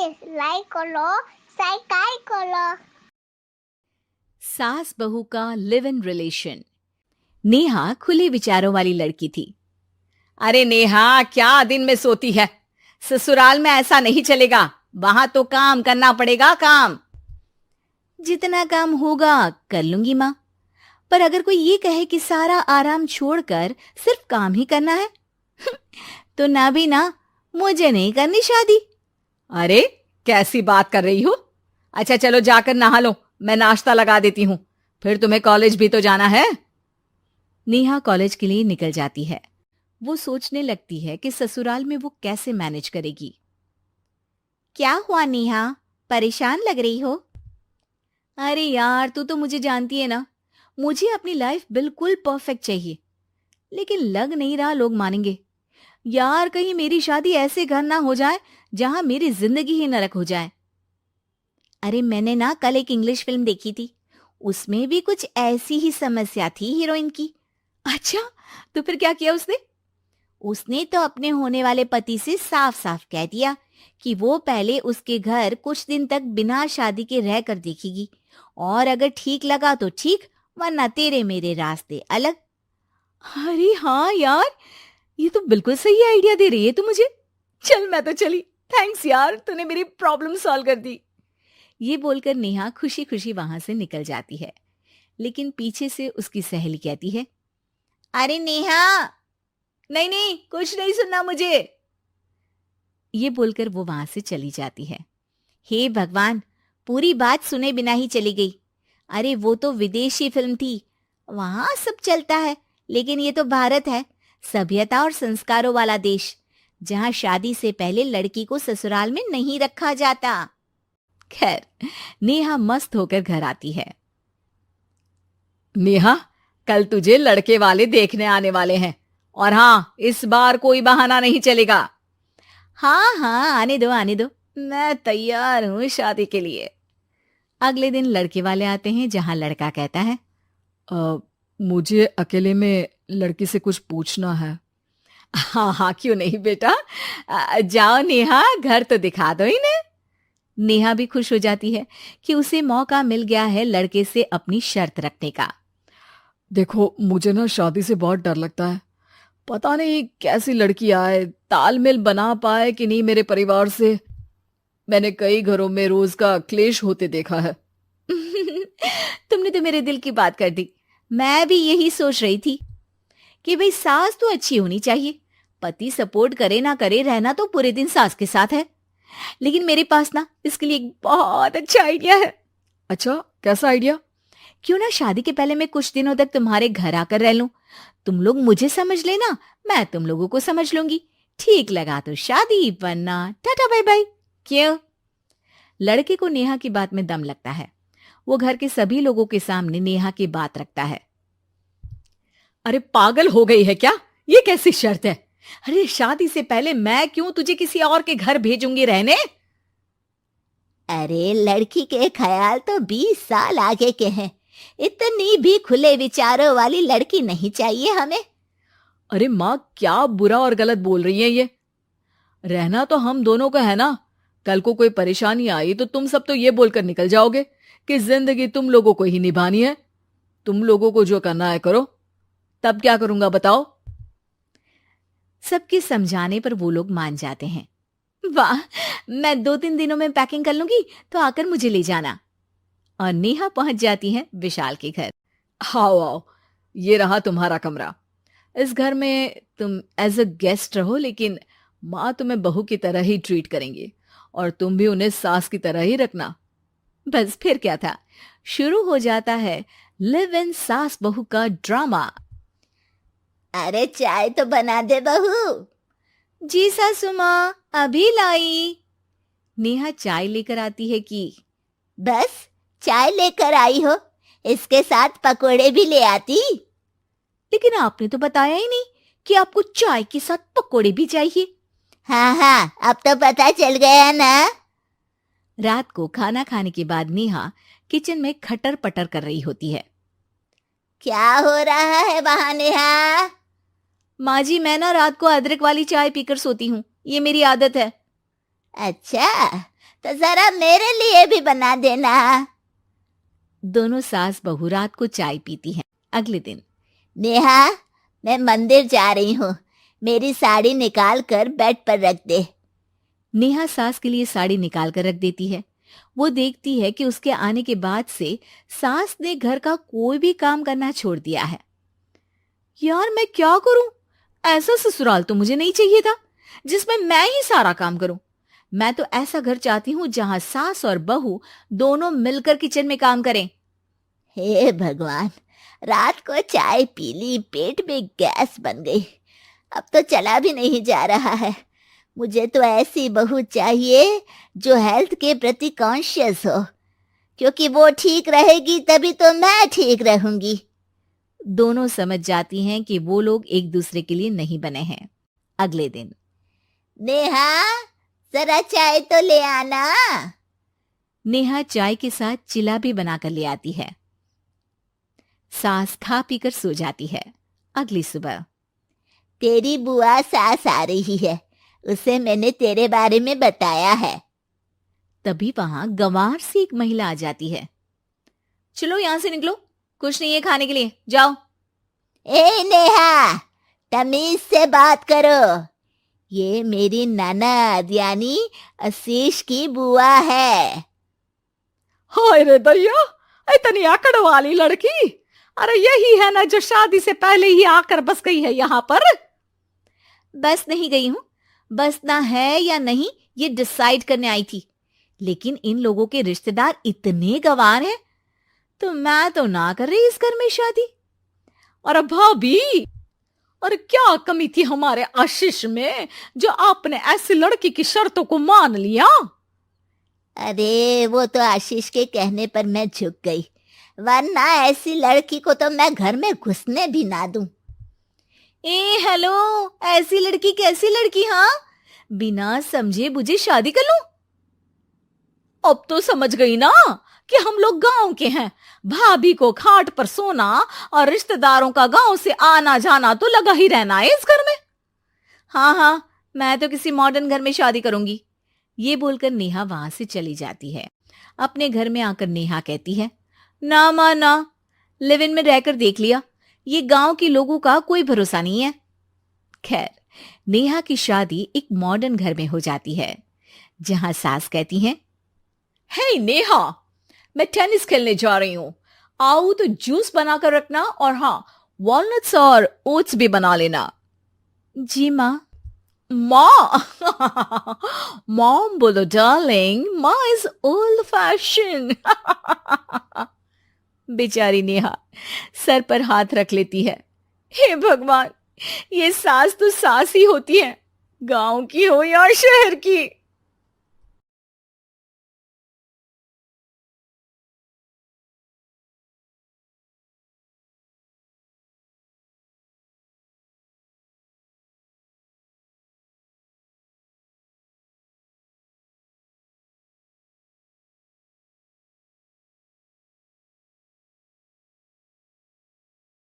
Please like करो, subscribe करो। सास बहू का लिव इन रिलेशन। नेहा खुले विचारों वाली लड़की थी। अरे नेहा, क्या दिन में सोती है? ससुराल में ऐसा नहीं चलेगा, वहां तो काम करना पड़ेगा। काम जितना काम होगा कर लूंगी माँ, पर अगर कोई ये कहे कि सारा आराम छोड़कर सिर्फ काम ही करना है तो ना भी ना, मुझे नहीं करनी शादी। अरे कैसी बात कर रही हो? अच्छा चलो जाकर नहा लो, मैं नाश्ता लगा देती हूँ, फिर तुम्हें कॉलेज भी तो जाना है। नेहा कॉलेज के लिए निकल जाती है। वो सोचने लगती है कि ससुराल में वो कैसे मैनेज करेगी। क्या हुआ नेहा, परेशान लग रही हो? अरे यार, तू तो मुझे जानती है ना, मुझे अपनी लाइफ बिल्कुल परफेक्ट चाहिए, लेकिन लग नहीं रहा लोग मानेंगे। यार कहीं मेरी शादी ऐसे घर ना हो जाए जहां मेरी जिंदगी ही नरक हो जाए। अरे मैंने ना कल एक इंग्लिश फिल्म देखी थी, उसमें भी कुछ ऐसी ही समस्या थी हीरोइन की। अच्छा, तो फिर क्या किया उसने? उसने तो अपने होने वाले पति से साफ साफ कह दिया कि वो पहले उसके घर कुछ दिन तक बिना शादी के रह कर देखेगी, और अगर ठीक लगा तो ठीक, वरना तेरे मेरे रास्ते अलग। अरे हाँ यार, ये तो बिल्कुल सही आइडिया दे रही है तू मुझे। चल मैं तो चली, थैंक्स यार, तूने मेरी प्रॉब्लम सॉल्व कर दी। ये बोलकर नेहा खुशी खुशी वहां से निकल जाती है, लेकिन पीछे से उसकी सहेली कहती है, अरे नेहा, नहीं नहीं, कुछ नहीं सुनना मुझे। ये बोलकर वो वहां से चली जाती है। हे भगवान, पूरी बात सुने बिना ही चली गई। अरे वो तो विदेशी फिल्म थी, वहां सब चलता है, लेकिन ये तो भारत है, सभ्यता और संस्कारों वाला देश, जहां शादी से पहले लड़की को ससुराल में नहीं रखा जाता। खैर, नेहा मस्त होकर घर आती है। नेहा, कल तुझे लड़के वाले देखने आने वाले हैं, और हाँ, इस बार कोई बहाना नहीं चलेगा। हाँ हाँ, आने दो आने दो, मैं तैयार हूं शादी के लिए। अगले दिन लड़के वाले आते हैं, जहां लड़का कहता है, मुझे अकेले में लड़की से कुछ पूछना है। हाँ हाँ, क्यों नहीं बेटा, जाओ नेहा, घर तो दिखा दो इन्हें। नेहा भी खुश हो जाती है कि उसे मौका मिल गया है लड़के से अपनी शर्त रखने का। देखो, मुझे ना शादी से बहुत डर लगता है, पता नहीं कैसी लड़की आए, तालमेल बना पाए कि नहीं मेरे परिवार से। मैंने कई घरों में रोज का क्लेश होते देखा है। तुमने तो मेरे दिल की बात कर दी। मैं भी यही सोच रही थी कि भाई सास तो अच्छी होनी चाहिए, पति सपोर्ट करे ना करे, रहना तो पूरे दिन सास के साथ है। लेकिन मेरे पास ना इसके लिए एक बहुत अच्छा आइडिया है। अच्छा, कैसा आइडिया? क्यों ना शादी के पहले मैं कुछ दिनों तक तुम्हारे घर आकर रह लूं, तुम लोग मुझे समझ लेना, मैं तुम लोगों को समझ लूंगी, ठीक लगा तो शादी, वरना टाटा बाय बाय। क्यों? लड़के को नेहा की बात में दम लगता है। वो घर के सभी लोगों के सामने नेहा की बात रखता है। अरे पागल हो गई है क्या? ये कैसी शर्त है? अरे शादी से पहले मैं क्यों तुझे किसी और के घर भेजूंगी रहने? अरे लड़की के ख्याल तो 20 साल आगे के हैं, इतनी भी खुले विचारों वाली लड़की नहीं चाहिए हमें। अरे माँ, क्या बुरा और गलत बोल रही है ये? रहना तो हम दोनों का है ना, कल को कोई परेशानी आई तो तुम सब तो ये बोलकर निकल जाओगे कि जिंदगी तुम लोगों को ही निभानी है, तुम लोगों को जो करना है करो। तब क्या करूंगा बताओ? सबके समझाने पर वो लोग मान जाते हैं। वाह, मैं 2-3 दिनों में पैकिंग कर लूंगी, तो आकर मुझे ले जाना। और नेहा पहुंच जाती है विशाल के घर। आओ आओ, ये रहा तुम्हारा कमरा। इस घर में तुम एज अ गेस्ट रहो, लेकिन माँ तुम्हें बहू की तरह ही ट्रीट करेंगी, और तुम भी उन्हें सास की तरह ही रखना। बस फिर क्या था, शुरू हो जाता है लिव इन सास बहू का ड्रामा। अरे चाय तो बना दे बहू। जी सासू माँ, अभी लाई। नेहा चाय लेकर आती है कि बस चाय लेकर आई हो, इसके साथ पकोड़े भी ले आती। लेकिन आपने तो बताया ही नहीं कि आपको चाय के साथ पकोड़े भी चाहिए। हाँ हाँ, अब तो पता चल गया ना। रात को खाना खाने के बाद नेहा किचन में खटर पटर कर रही होती है। क्या हो रहा है वहां नेहा? माँ जी, मैं ना रात को अदरक वाली चाय पीकर सोती हूँ, ये मेरी आदत है। अच्छा, तो जरा मेरे लिए भी बना देना। दोनों सास बहू रात को चाय पीती हैं। अगले दिन, नेहा, मैं मंदिर जा रही हूँ, मेरी साड़ी निकाल कर बेड पर रख दे। नेहा सास के लिए साड़ी निकाल कर रख देती है। वो देखती है कि उसके आने के बाद से सास ने घर का कोई भी काम करना छोड़ दिया है। यार मैं क्या करूं? ऐसा ससुराल तो मुझे नहीं चाहिए था जिसमें मैं ही सारा काम करूं। मैं तो ऐसा घर चाहती हूं जहां सास और बहू दोनों मिलकर किचन में काम करें। हे भगवान, रात को चाय पी ली, पेट में गैस बन गई, अब तो चला भी नहीं जा रहा है। मुझे तो ऐसी बहू चाहिए जो हेल्थ के प्रति कॉन्शियस हो, क्योंकि वो ठीक रहेगी तभी तो मैं ठीक रहूंगी। दोनों समझ जाती हैं कि वो लोग एक दूसरे के लिए नहीं बने हैं। अगले दिन, नेहा, जरा चाय तो ले आना। नेहा चाय के साथ चिला भी बनाकर ले आती है। सास खा पीकर सो जाती है। अगली सुबह, तेरी बुआ सास आ रही है, उसे मैंने तेरे बारे में बताया है। तभी वहां गंवार से एक महिला आ जाती है। चलो यहां से निकलो, कुछ नहीं है खाने के लिए, जाओ। ए नेहा, तमीज से बात करो, ये मेरी ननद यानी आशीष की बुआ है। हाय रे दैया, इतनी आकड़ वाली लड़की! अरे यही है ना जो शादी से पहले ही आकर बस गई है यहाँ पर। बस नहीं गई हूं, बसना है या नहीं ये डिसाइड करने आई थी, लेकिन इन लोगों के रिश्तेदार इतने गंवार हैं तो मैं तो ना कर रही इस घर में शादी। और भाभी, और क्या कमी थी हमारे आशीष में जो आपने ऐसी लड़की की शर्तों को मान लिया? अरे वो तो आशीष के कहने पर मैं झुक गई, वरना ऐसी लड़की को तो मैं घर में घुसने भी ना दूं। ए हेलो, ऐसी लड़की कैसी लड़की? हाँ, बिना समझे बुझे शादी कर लूं? अब तो समझ गई ना कि हम लोग गांव के हैं। भाभी को खाट पर सोना और रिश्तेदारों का गांव से आना जाना तो लगा ही रहना है इस घर में। हाँ हाँ, मैं तो किसी मॉडर्न घर में शादी करूंगी। ये बोलकर नेहा वहां से चली जाती है। अपने घर में आकर नेहा कहती है, ना मां ना, लिव इन में रहकर देख लिया, ये गांव के लोगों का कोई भरोसा नहीं है। खैर, नेहा की शादी एक मॉडर्न घर में हो जाती है जहां सास कहती हैं, हे नेहा, मैं टेनिस खेलने जा रही हूं, आओ तो जूस बनाकर रखना, और हाँ, वॉलनट्स और ओट्स भी बना लेना। जी माँ। माँ मॉम बोलो डार्लिंग, माँ इज ओल्ड फैशन। बेचारी नेहा सर पर हाथ रख लेती है। हे भगवान, ये सास तो सास ही होती है, गांव की हो या शहर की।